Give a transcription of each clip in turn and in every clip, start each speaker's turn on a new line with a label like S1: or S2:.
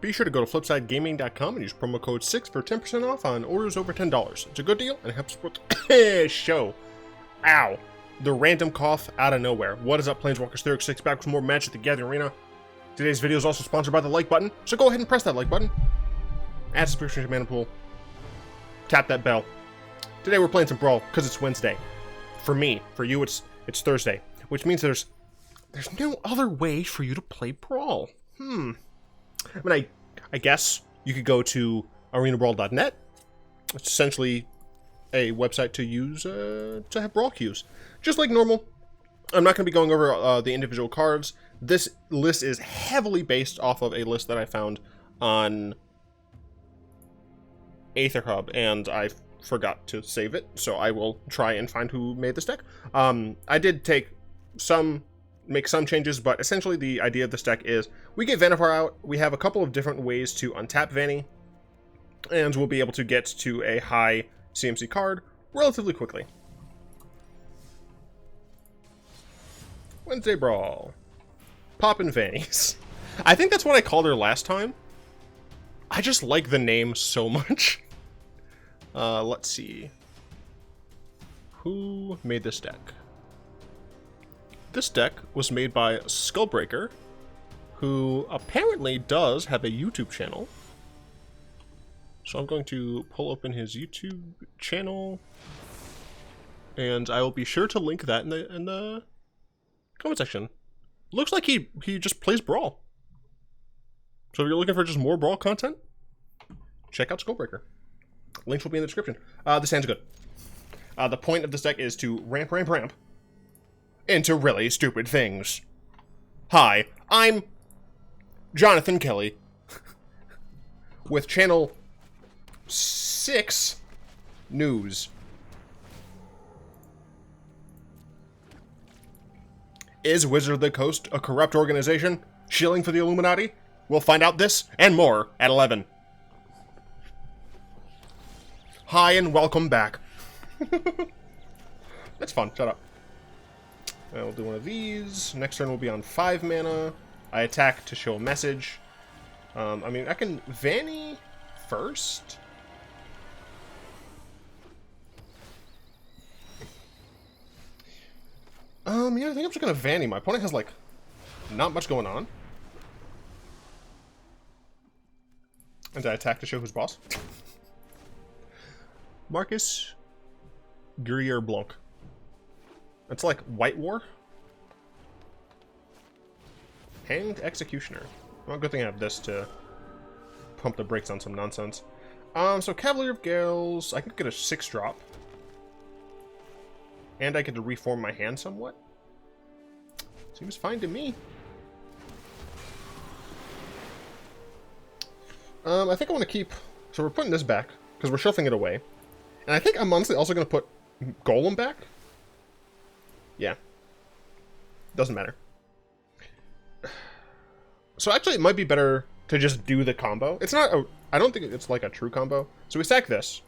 S1: Be sure to go to flipsidegaming.com and use promo code 6 for 10% off on orders over $10. It's a good deal and it helps support the show. Ow. The random cough out of nowhere. What is up, Planeswalkers? 36 back with more Magic the Gathering Arena. Today's video is also sponsored by the like button, so go ahead and press that like button. Add subscription to Mana Pool. Tap that bell. Today we're playing some Brawl because it's Wednesday. For me, for you, it's Thursday, which means there's no other way for you to play Brawl. I mean, I guess you could go to arenabrawl.net. It's essentially a website to use to have Brawl queues, just like normal. I'm not going to be going over the individual cards. This list is heavily based off of a list that I found on AetherHub, and I forgot to save it, so I will try and find who made this deck. I did make some changes, but essentially the idea of this deck is we get Vannifar out, we have a couple of different ways to untap Vanny, and we'll be able to get to a high CMC card relatively quickly. Wednesday Brawl. Poppin' Vannies. I think that's what I called her last time. I just like the name so much. Let's see. Who made this deck? This deck was made by Skullbreaker, who apparently does have a YouTube channel. So I'm going to pull open his YouTube channel, and I will be sure to link that in the comment section. Looks like he just plays Brawl. So if you're looking for just more Brawl content, check out Skullbreaker. Links will be in the description. This hand's good. The point of this deck is to ramp into really stupid things. Hi, I'm Jonathan Kelly with Channel 6 News. Is Wizard of the Coast a corrupt organization shilling for the Illuminati? We'll find out this and more at 11. Hi and welcome back. That's fun. Shut up. We'll do one of these. Next turn will be on 5 mana. I attack to show a message. I mean, I can Vanny first. Yeah, I think I'm just gonna Vanny. My opponent has, like, not much going on. And I attack to show who's boss. Marcus Guerrier Blanc. It's like White War. Hanged Executioner. Well, good thing I have this to pump the brakes on some nonsense. So Cavalier of Gales, I can get a 6-drop. And I get to reform my hand somewhat. Seems fine to me. I think I want to keep... So we're putting this back, because we're shuffling it away. And I think I'm honestly also going to put Golem back. Yeah. Doesn't matter. So actually, it might be better to just do the combo. It's not a... I don't think it's like a true combo. So we sack this.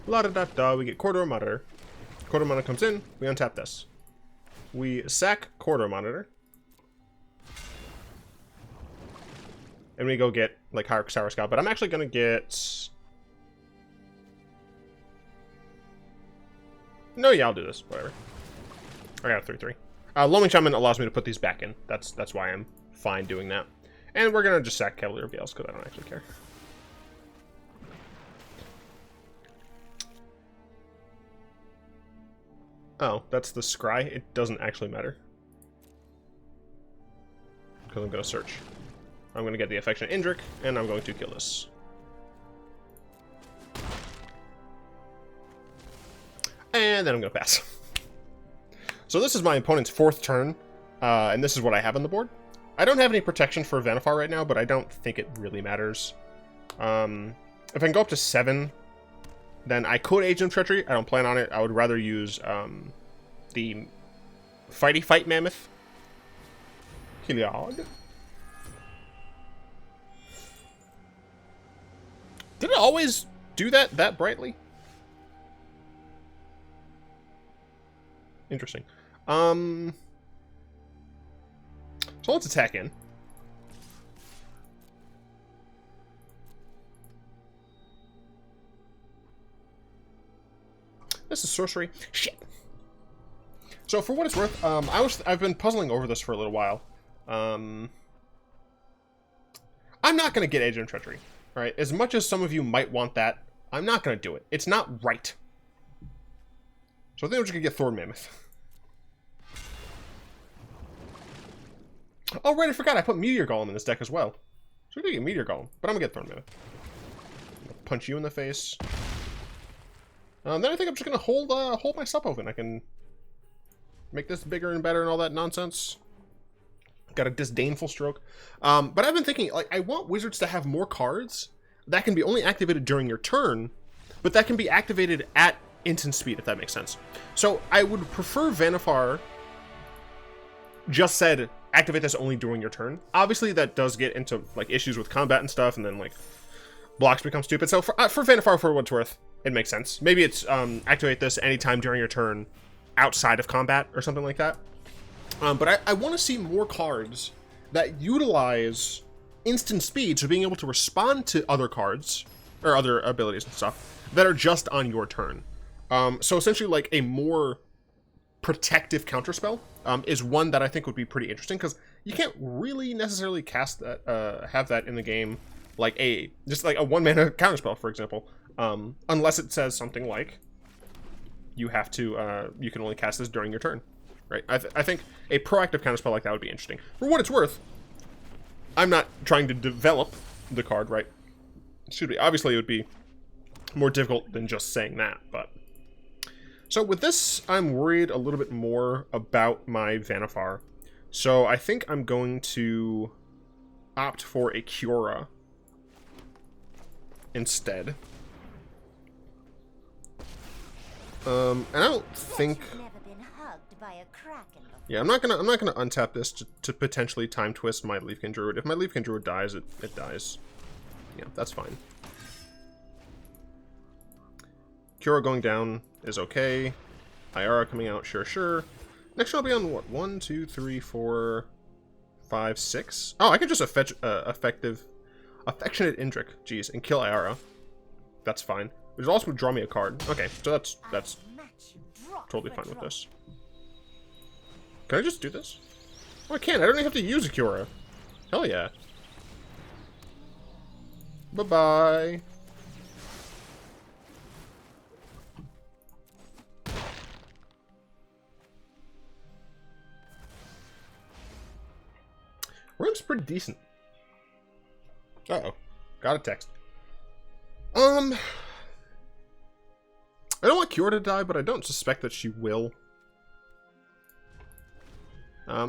S1: La-da-da-da, we get Corridor Monitor. Corridor Monitor comes in, we untap this. We sack Corridor Monitor. And we go get, like, Higher Sour Scout. But I'm actually going to get... No, yeah, I'll do this. Whatever. I got a 3/3. Loaming Shaman allows me to put these back in. That's why I'm fine doing that. And we're going to just sack Cavalier of Gales, because I don't actually care. Oh, that's the scry? It doesn't actually matter. Because I'm going to search. I'm going to get the Affectionate Indrik, and I'm going to kill this. And then I'm going to pass. So this is my opponent's 4th turn, and this is what I have on the board. I don't have any protection for Vannifar right now, but I don't think it really matters. If I can go up to 7, then I could Agent of Treachery. I don't plan on it. I would rather use the Fight Mammoth. Kieran. Did it always do that brightly? Interesting. So let's attack in. This is sorcery. Shit. So for what it's worth, I've been puzzling over this for a little while. I'm not going to get Agent of Treachery. All right? As much as some of you might want that, I'm not going to do it. It's not right. So I think I'm just going to get Thor Mammoth. Oh, right, I forgot. I put Meteor Golem in this deck as well. So we're going to get Meteor Golem, but I'm going to get Thor Mammoth. Punch you in the face. Then I think I'm just going to hold my stuff open. I can make this bigger and better and all that nonsense. Got a disdainful stroke. But I've been thinking, like, I want Wizards to have more cards that can be only activated during your turn, but that can be activated at instant speed, if that makes sense. So I would prefer Vannifar just said, activate this only during your turn. Obviously, that does get into, like, issues with combat and stuff, and then, like, blocks become stupid. So for Vannifar, for what it's worth, it makes sense. Maybe it's activate this anytime during your turn outside of combat or something like that. But I want to see more cards that utilize instant speed, so being able to respond to other cards, or other abilities and stuff, that are just on your turn. So essentially, like, a more protective counterspell is one that I think would be pretty interesting, because you can't really necessarily cast that, have that in the game, like just like a 1-mana counterspell, for example, unless it says something like, you have to, you can only cast this during your turn. Right? I think a proactive counterspell like that would be interesting. For what it's worth, I'm not trying to develop the card, right? Excuse me. Obviously, it would be more difficult than just saying that, but... So with this, I'm worried a little bit more about my Vannifar. So I think I'm going to opt for a Kiora instead. And I don't think... Yeah, I'm not gonna untap this to potentially time twist my Leafkin Druid. If my Leafkin Druid dies, it dies. Yeah, that's fine. Kiora going down is okay. Ayara coming out, sure. Next turn I'll be on what? 1, 2, 3, 4, 5, 6. Oh, I can just Affectionate Indrik, jeez, and kill Ayara. That's fine. Which also would draw me a card. Okay, so that's totally fine with this. Can I just do this? Oh, I can. I don't even have to use a Kiora. Hell yeah. Bye-bye. Room's pretty decent. Uh-oh. Got a text. I don't want Kiora to die, but I don't suspect that she will.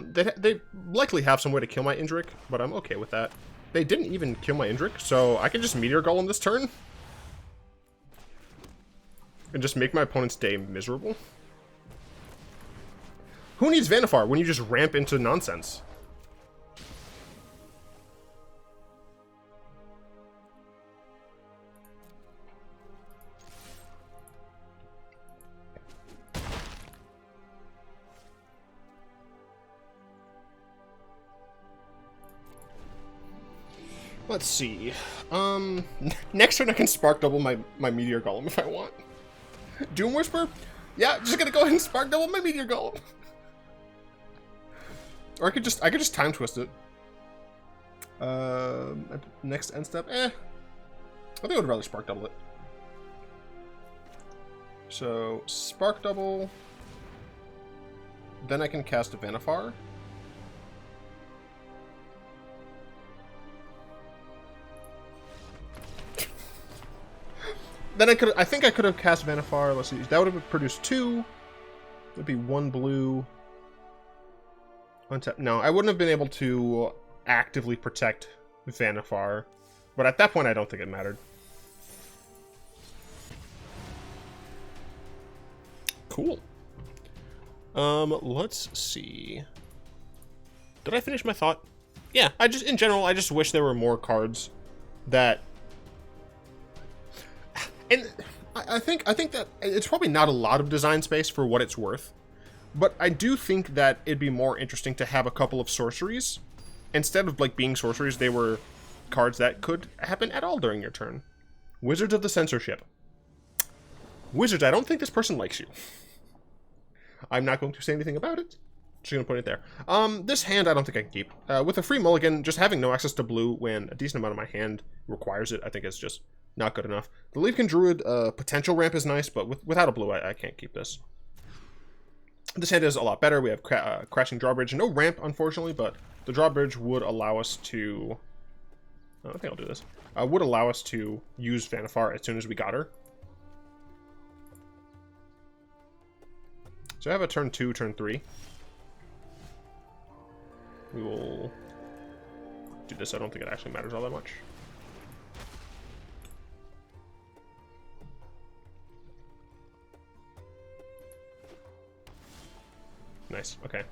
S1: They likely have some way to kill my Indrik, but I'm okay with that. They didn't even kill my Indrik, so I can just Meteor Golem this turn. And just make my opponent's day miserable. Who needs Vannifar when you just ramp into nonsense? Let's see. Next turn I can Spark Double my Meteor Golem if I want. Doom Whisper? Yeah, just gonna go ahead and Spark Double my Meteor Golem. Or I could just Time Twist it. Next end step? I think I would rather Spark Double it. So, Spark Double. Then I can cast a Vannifar. Then I think I could have cast Vannifar. Let's see. That would have produced 2. It would be 1 blue. Untap. No, I wouldn't have been able to actively protect Vannifar. But at that point, I don't think it mattered. Cool. Let's see. Did I finish my thought? Yeah, in general, I just wish there were more cards that... And I think that it's probably not a lot of design space for what it's worth, but I do think that it'd be more interesting to have a couple of sorceries. Instead of, like, being sorceries, they were cards that could happen at all during your turn. Wizards of the Censorship. Wizards, I don't think this person likes you. I'm not going to say anything about it. Just gonna put it there. This hand I don't think I can keep. With a free mulligan, just having no access to blue when a decent amount of my hand requires it, I think is just not good enough. The Leafkin Druid potential ramp is nice, but without a blue, I can't keep this. This hand is a lot better. We have Crashing Drawbridge. No ramp, unfortunately, but the Drawbridge would allow us to... I think I'll do this. Would allow us to use Vannifar as soon as we got her. So I have a turn 2, turn 3. We will do this. I don't think it actually matters all that much. Nice, okay.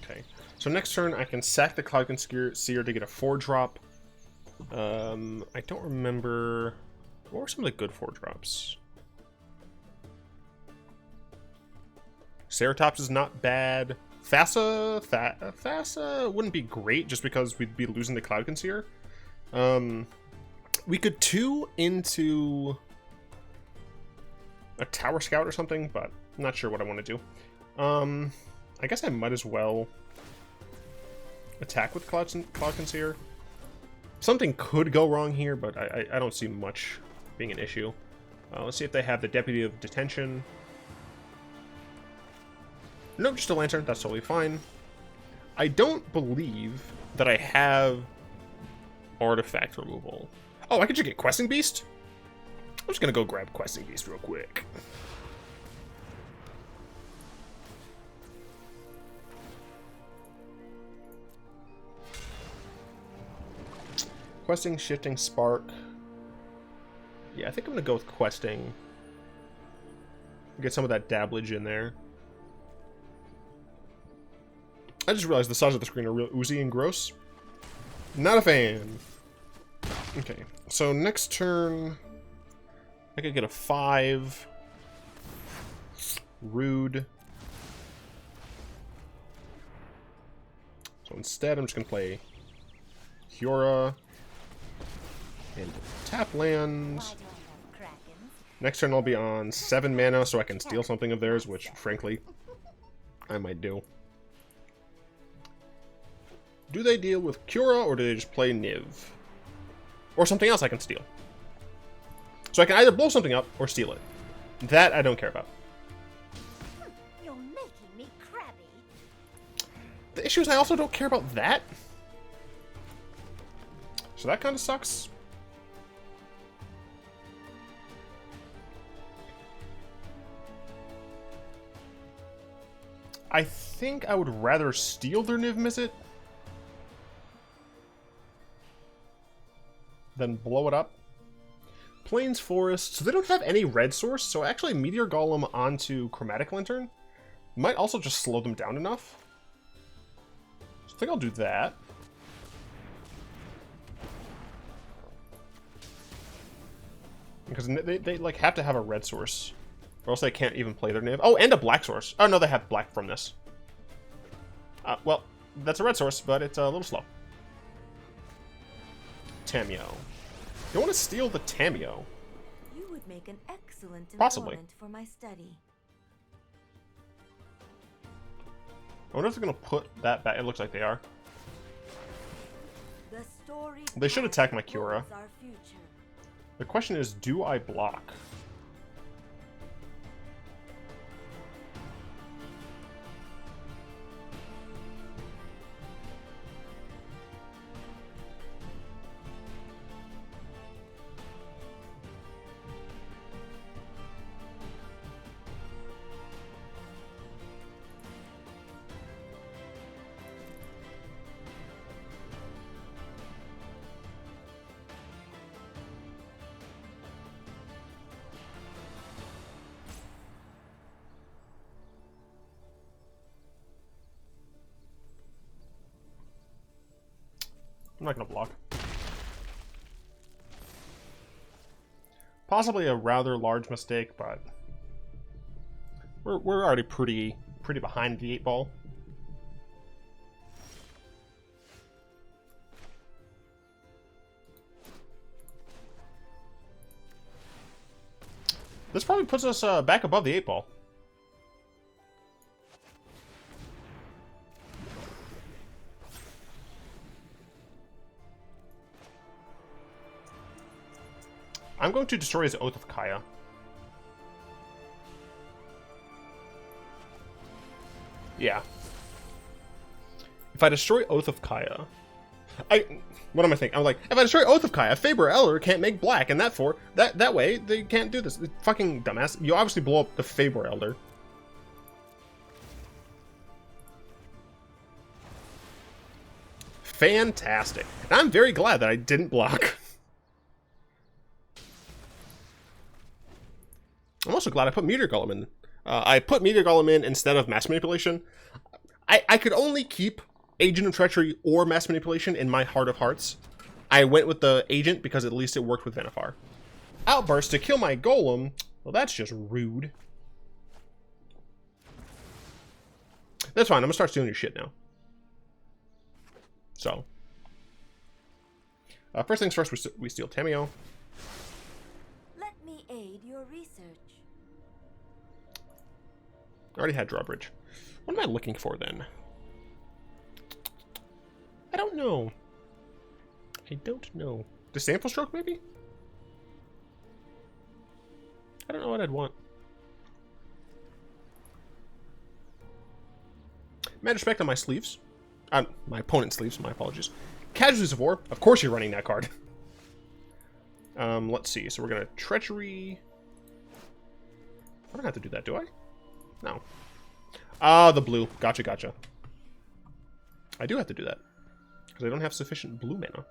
S1: Okay, so next turn I can sack the Cloud Seer to get a 4-drop. I don't remember... What were some of the good 4-drops? Ceratops is not bad. Thassa wouldn't be great just because we'd be losing the Cloud Concealer. We could 2 into a Tower Scout or something, but I'm not sure what I want to do. I guess I might as well attack with Cloud Concealer. Something could go wrong here, but I don't see much being an issue. Let's see if they have the Deputy of Detention. Nope, just a Lantern. That's totally fine. I don't believe that I have artifact removal. Oh, I could just get Questing Beast? I'm just gonna go grab Questing Beast real quick. Questing, Shifting, Spark. Yeah, I think I'm gonna go with Questing. Get some of that dabblage in there. I just realized the sides of the screen are real oozy and gross. Not a fan. Okay, so next turn, I could get a 5. Rude. So instead, I'm just going to play Kiora and tap lands. Next turn, I'll be on 7 mana, so I can steal something of theirs, which, frankly, I might do. Do they deal with Kiora, or do they just play Niv? Or something else I can steal. So I can either blow something up, or steal it. That I don't care about.
S2: You're making me crabby.
S1: The issue is I also don't care about that. So that kind of sucks. I think I would rather steal their Niv Mizzet than blow it up. Plains Forest, so they don't have any red source, so actually Meteor Golem onto Chromatic Lantern might also just slow them down enough. So I think I'll do that. Because they like have to have a red source, or else they can't even play their Niv. Oh, and a black source. Oh no, they have black from this. Well, that's a red source, but it's a little slow. Tameo. You want to steal the Tameo?
S2: You would make an excellent
S1: Possibly.
S2: informant for my study.
S1: I wonder if they're going to put that back. It looks like they are.
S2: The story
S1: They should attack my Kiora.
S2: our future.
S1: The question is, do I block? I'm not gonna block. Possibly a rather large mistake, but we're already pretty behind the 8 ball. This probably puts us back above the 8-ball. I'm going to destroy his Oath of Kaya. Yeah. If I destroy Oath of Kaya... What am I thinking? I'm like, if I destroy Oath of Kaya, Faber Eller can't make black, and that way, they can't do this. Fucking dumbass. You obviously blow up the Faber Elder. Fantastic. And I'm very glad that I didn't block. I'm also glad I put Meteor Golem in. I put Meteor Golem in instead of Mass Manipulation. I could only keep Agent of Treachery or Mass Manipulation in my heart of hearts. I went with the Agent because at least it worked with Vannifar. Outburst to kill my Golem. Well, that's just rude. That's fine. I'm gonna start stealing your shit now. So. First things first, we steal Tameo.
S2: Let me aid your research.
S1: I already had Drawbridge. What am I looking for then? I don't know. I don't know. Disdainful Stroke, maybe? I don't know what I'd want. Mad Respect on my sleeves. My opponent's sleeves, my apologies. Casualties of War. Of course you're running that card. Let's see. So we're going to Treachery. I don't have to do that, do I? No. Ah, the blue. Gotcha, gotcha. I do have to do that. Because I don't have sufficient blue mana.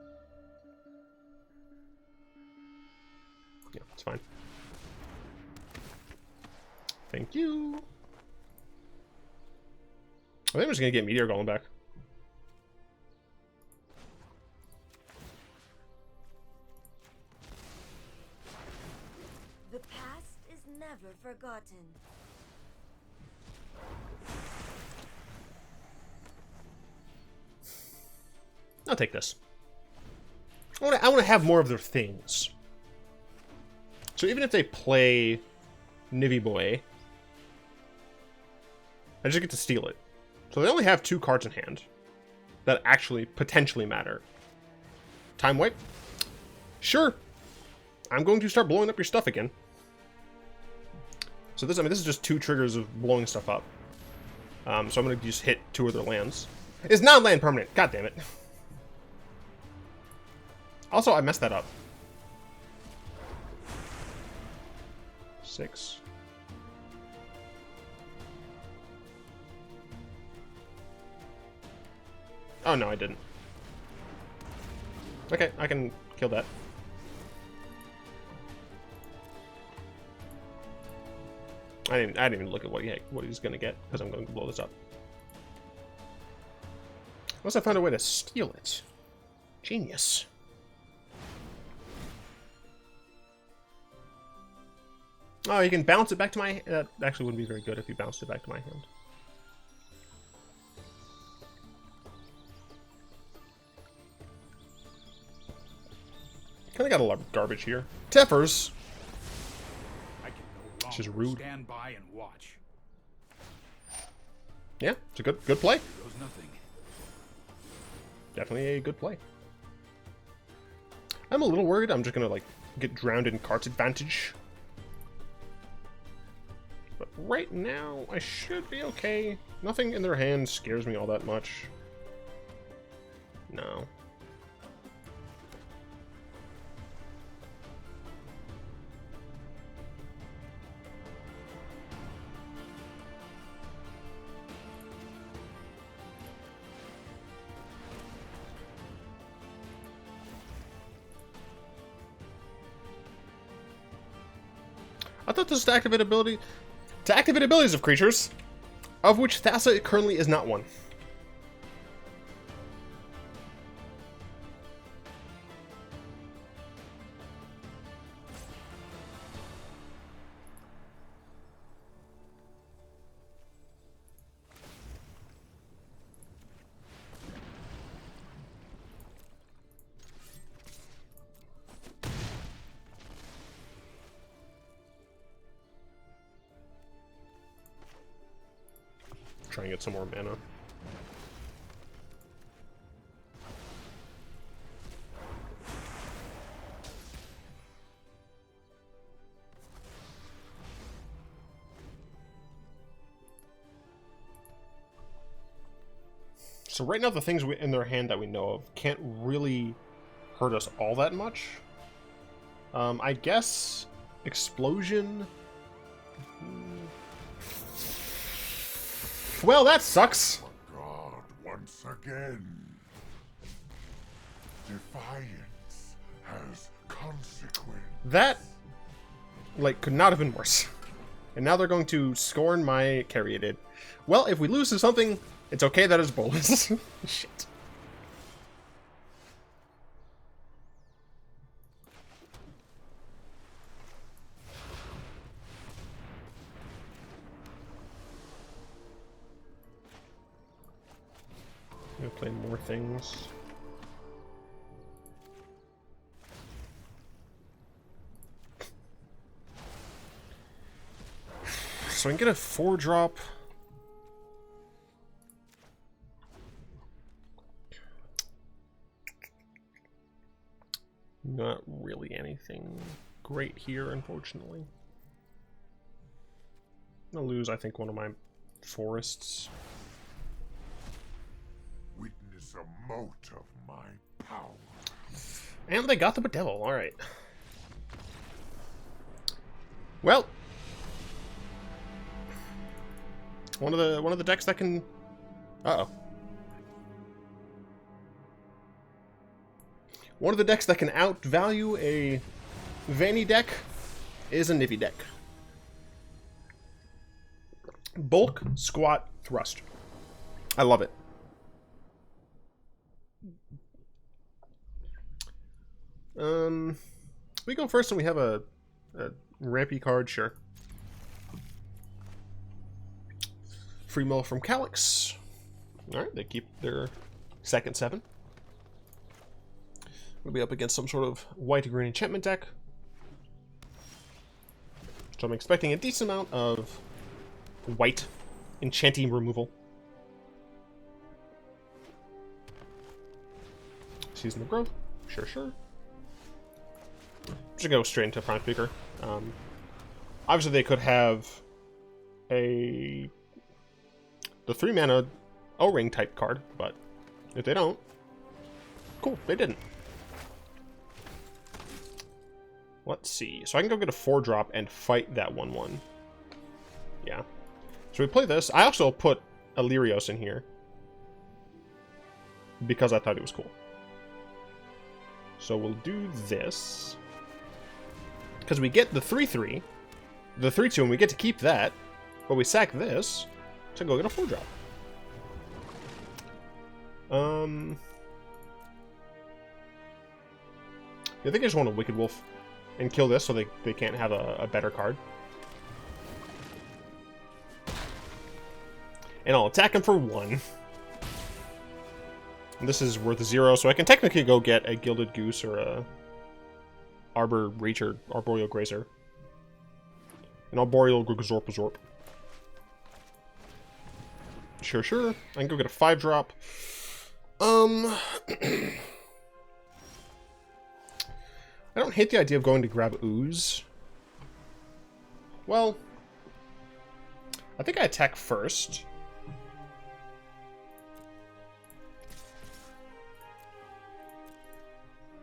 S1: Yeah, it's fine. Thank you. I think I'm just going to get Meteor Golem back.
S2: The past is never forgotten.
S1: I'll take this. I want to have more of their things. So even if they play Nivy Boy, I just get to steal it. So they only have 2 cards in hand that actually potentially matter. Time Wipe? Sure. I'm going to start blowing up your stuff again. So this, this is just 2 triggers of blowing stuff up. So I'm going to just hit 2 of their lands. It's non-land permanent. God damn it. Also, I messed that up. 6. Oh, no, I didn't. Okay, I can kill that. I didn't even look at what he's gonna get, because I'm going to blow this up. Unless I find a way to steal it. Genius. Oh, you can bounce it back to my... That actually wouldn't be very good if you bounced it back to my hand. Kinda got a lot of garbage here. Teffers! Which is rude.
S3: Stand by and watch.
S1: Yeah, it's a good play.
S3: Here goes nothing.
S1: Definitely a good play. I'm a little worried I'm just gonna, like, get drowned in cards advantage. But right now, I should be okay. Nothing in their hand scares me all that much. No. I thought this was to activate ability... To activate abilities of creatures, of which Thassa currently is not one. try and get some more mana. So right now the things in their hand that we know of can't really hurt us all that much. I guess explosion. Well, that sucks.
S3: God, once again. Defiance has consequence.
S1: That, like, could not have been worse. And now they're going to scorn my carry it. Well, if we lose to something, it's okay that it's Bolas. Shit. I'm gonna play more things. So I can get a 4-drop. Not really anything great here, unfortunately. I'm gonna lose, I think, one of my forests.
S3: Witness a mote of my power.
S1: And they got the bedevil, alright. Well, one of the decks that can uh-oh. One of the decks that can outvalue a Vanny deck is a Nivy deck. Bulk, Squat, Thrust. I love it. We go first and we have a rampy card, sure. Free mill from Calix. Alright, they keep their second 7. We'll be up against some sort of white-green enchantment deck. So I'm expecting a decent amount of white enchanting removal. Season of Growth. Sure, sure. Just go straight into Prime Speaker. Obviously they could have the 3-mana O-Ring type card, but if they don't, cool, they didn't. Let's see. So I can go get a 4-drop and fight that 1/1. Yeah. So we play this. I also put Illyrios in here because I thought it was cool. So we'll do this. Because we get the 3/3, the 3/2, and we get to keep that. But we sack this to go get a 4-drop. I think I just want a Wicked Wolf and kill this so they can't have a better card. And I'll attack him for 1. And this is worth 0, so I can technically go get a Gilded Goose or a Arbor Reach or Arboreal Grazer. An Arboreal Gazorp. Sure, sure. I can go get a 5-drop. I don't hate the idea of going to grab Ooze. Well, I think I attack first.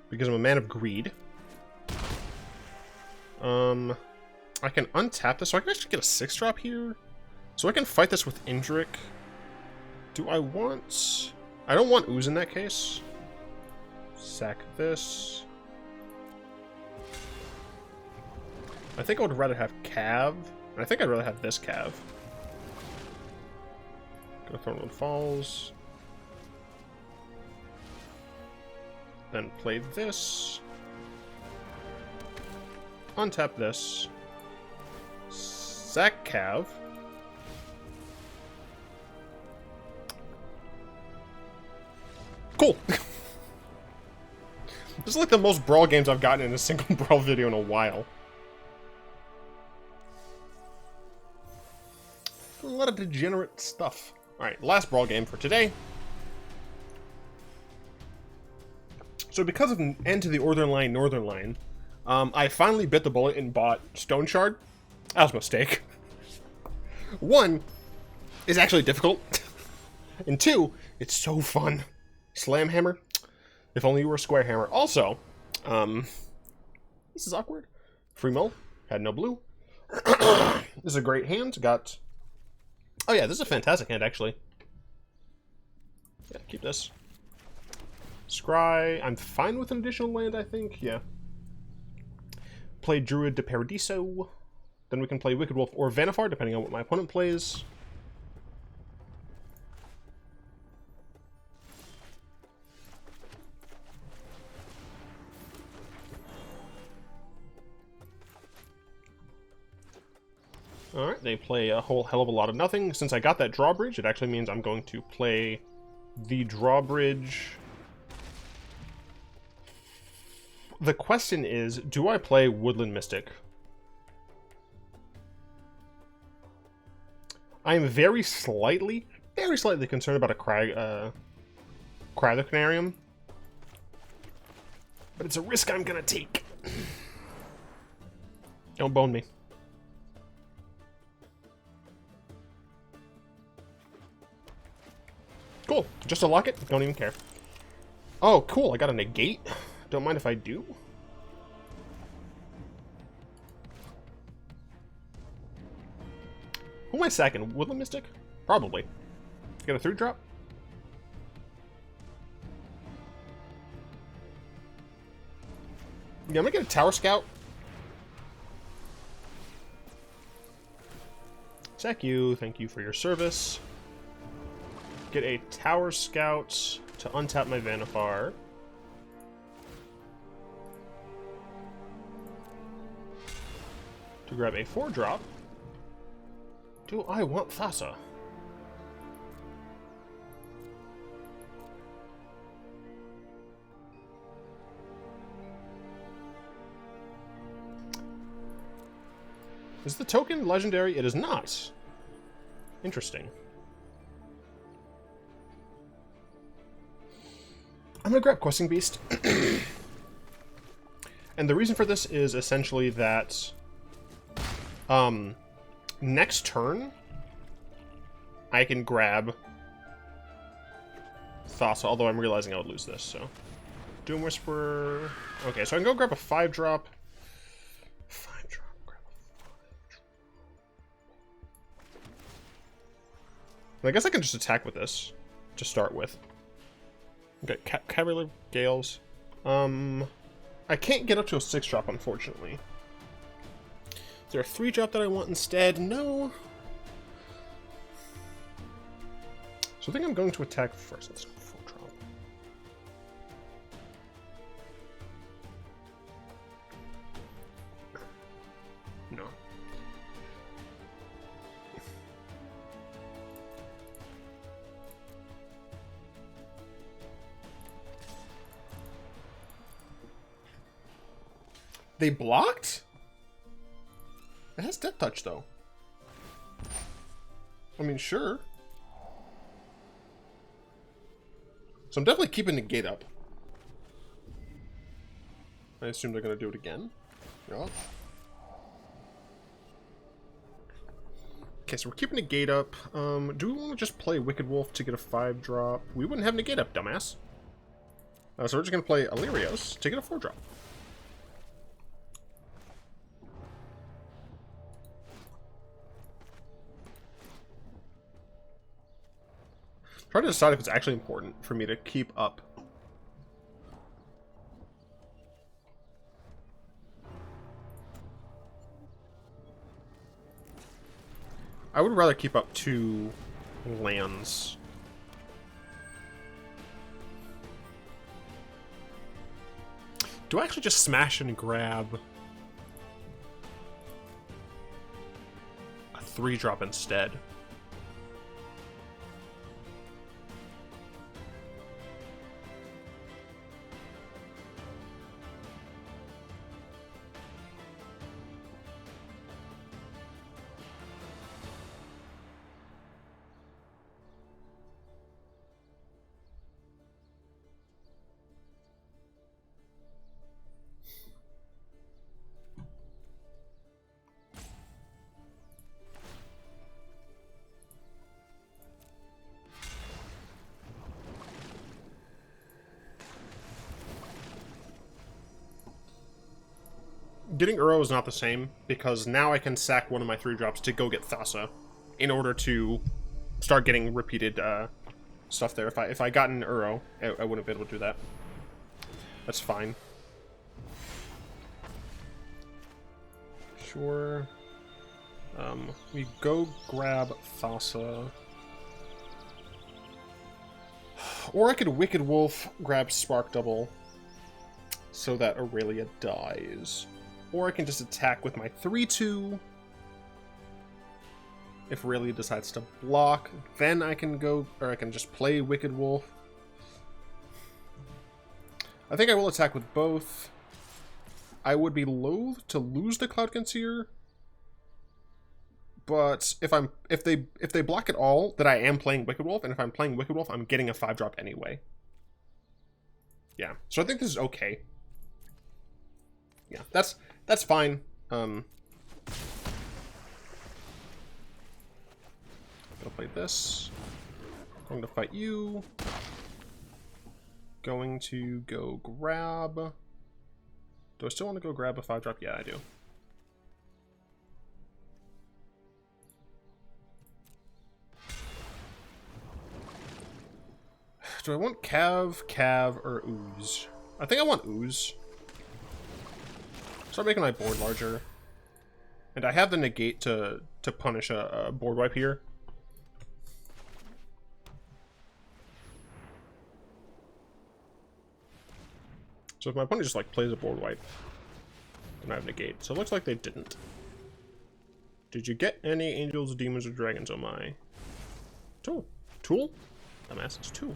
S1: Because I'm a man of greed. I can untap this, so I can actually get a 6-drop here. So I can fight this with Indrik. Do I want... I don't want Ooze in that case. Sack this. I think I would rather have Cav. And I think I'd rather have this Cav. Go Thornwood Falls. Then play this. Untap this. Sack Cav. Cool! This is like the most Brawl games I've gotten in a single Brawl video in a while. A lot of degenerate stuff. Alright, last Brawl game for today. So because of End to the Northern Line, Northern Line, I finally bit the bullet and bought Stone Shard. That was a mistake. 1, is actually difficult. And 2, it's so fun. Slam Hammer. If only you were a Square Hammer. Also, this is awkward. Free Mill. Had no blue. This is a great hand. Got... Oh yeah, this is a fantastic hand, actually. Yeah, keep this. Scry. I'm fine with an additional land, I think. Yeah. Play Druid de Paradiso. Then we can play Wicked Wolf or Vannifar, depending on what my opponent plays. Alright, they play a whole hell of a lot of nothing. Since I got that drawbridge, it actually means I'm going to play the drawbridge. The question is, do I play Woodland Mystic? I am very slightly concerned about a Cryothanarium. But it's a risk I'm gonna take. Don't bone me. Cool. Just a locket? Don't even care. Oh, cool. I got a negate. Don't mind if I do. Who am I sacking? Woodland Mystic? Probably. Get a 3-drop? Yeah, I'm gonna get a Tower Scout. Sack you. Thank you for your service. Get a Tower Scout to untap my Vannifar. To grab a 4-drop. Do I want Thassa? Is the token legendary? It is not. Interesting. I'm gonna grab Questing Beast. And the reason for this is essentially that next turn I can grab Thassa, although I'm realizing I would lose this, so. Doom Whisperer. Okay, so I can go grab a 5-drop. 5-drop, grab a 5-drop. I guess I can just attack with this to start with. Okay, Cavalier Gales. I can't get up to a 6-drop, unfortunately. Is there a 3-drop that I want instead? No. So I think I'm going to attack first. Let's 4-drop. No. They blocked? It has Death Touch, though. I mean, sure. So I'm definitely keeping the gate up. I assume they're going to do it again. Yeah. Okay, so we're keeping the gate up. Do we want to just play Wicked Wolf to get a 5-drop? We wouldn't have negate up, dumbass. So we're just going to play Illyrios to get a 4-drop. Trying to decide if it's actually important for me to keep up. I would rather keep up 2 lands. Do I actually just smash and grab a 3-drop instead? getting Uro is not the same, because now I can sack one of my 3-drops to go get Thassa in order to start getting repeated stuff there. If I got an Uro, I wouldn't be able to do that. That's fine. Sure. We go grab Thassa. Or I could Wicked Wolf, grab Spark Double, so that Aurelia dies. Or I can just attack with my 3-2. If Aurelia decides to block, then I can go, or I can just play Wicked Wolf. I think I will attack with both. I would be loath to lose the Cloud Concealer, but if they block it all, then I am playing Wicked Wolf, and if I'm playing Wicked Wolf, I'm getting a 5-drop anyway. Yeah, so I think this is okay. Yeah, that's fine. Gonna play this. Going to fight you. Going to go grab. Do I still want to go grab a 5-drop? Yeah, I do. Do I want Cav, or Ooze? I think I want Ooze. Start making my board larger. And I have the negate to punish a board wipe here. So if my opponent just like plays a board wipe, then I have negate. So it looks like they didn't. Did you get any angels, demons, or dragons? Oh my. Tool. Tool? Dumbass, it's tool.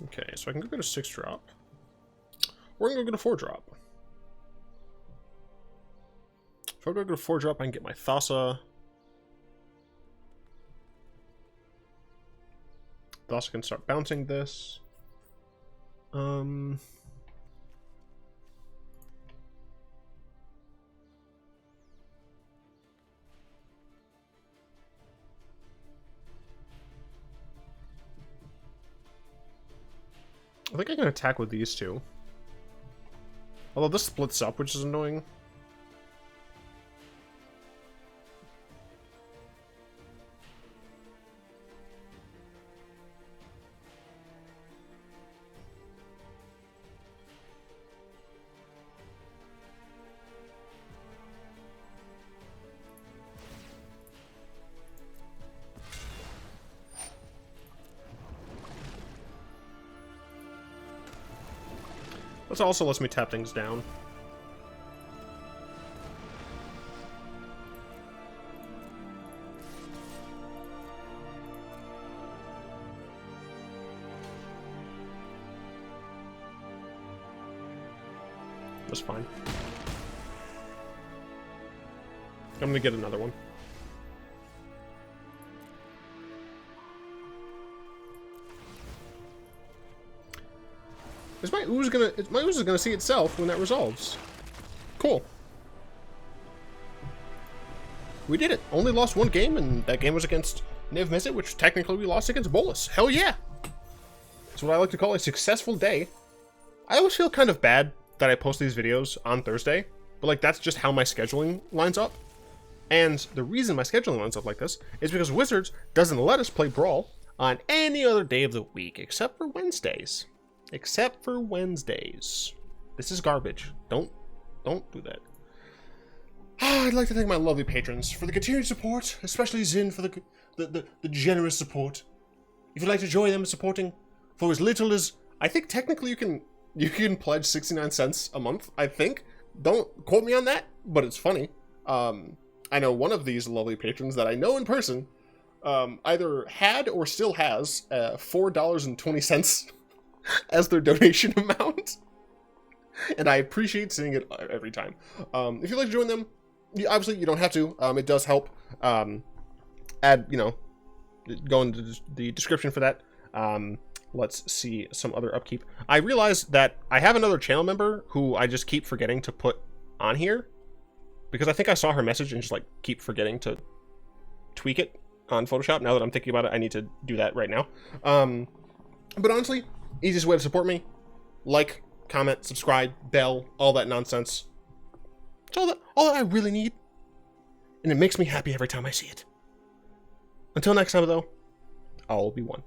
S1: Okay, so I can go get a 6-drop. Or I can go get a 4-drop. If I go get a 4-drop, I can get my Thassa. Thassa can start bouncing this. I think I can attack with these two. Although this splits up, which is annoying. This also lets me tap things down. That's fine. I'm gonna get another one. Is my ooze gonna see itself when that resolves? Cool. We did it. Only lost one game, and that game was against Niv Mizzet, which technically we lost against Bolas. Hell yeah! It's what I like to call a successful day. I always feel kind of bad that I post these videos on Thursday, but like that's just how my scheduling lines up. And the reason my scheduling lines up like this is because Wizards doesn't let us play Brawl on any other day of the week except for Wednesdays. Except for Wednesdays. This is garbage. Don't do that. I'd like to thank my lovely patrons for the continued support, especially Zin for the generous support. If you'd like to join them in supporting for as little as, I think technically you can pledge 69 cents a month, I think. Don't quote me on that, but it's funny. I know one of these lovely patrons that I know in person either had or still has $4.20 as their donation amount. And I appreciate seeing it every time. If you'd like to join them, obviously you don't have to. It does help. Go into the description for that. Let's see some other upkeep. I realized that I have another channel member who I just keep forgetting to put on here. Because I think I saw her message and just like keep forgetting to tweak it on Photoshop. Now that I'm thinking about it, I need to do that right now. But honestly, easiest way to support me, Like, comment, subscribe, bell, all that nonsense. It's all that I really need. And it makes me happy every time I see it. Until next time, though, I'll be one.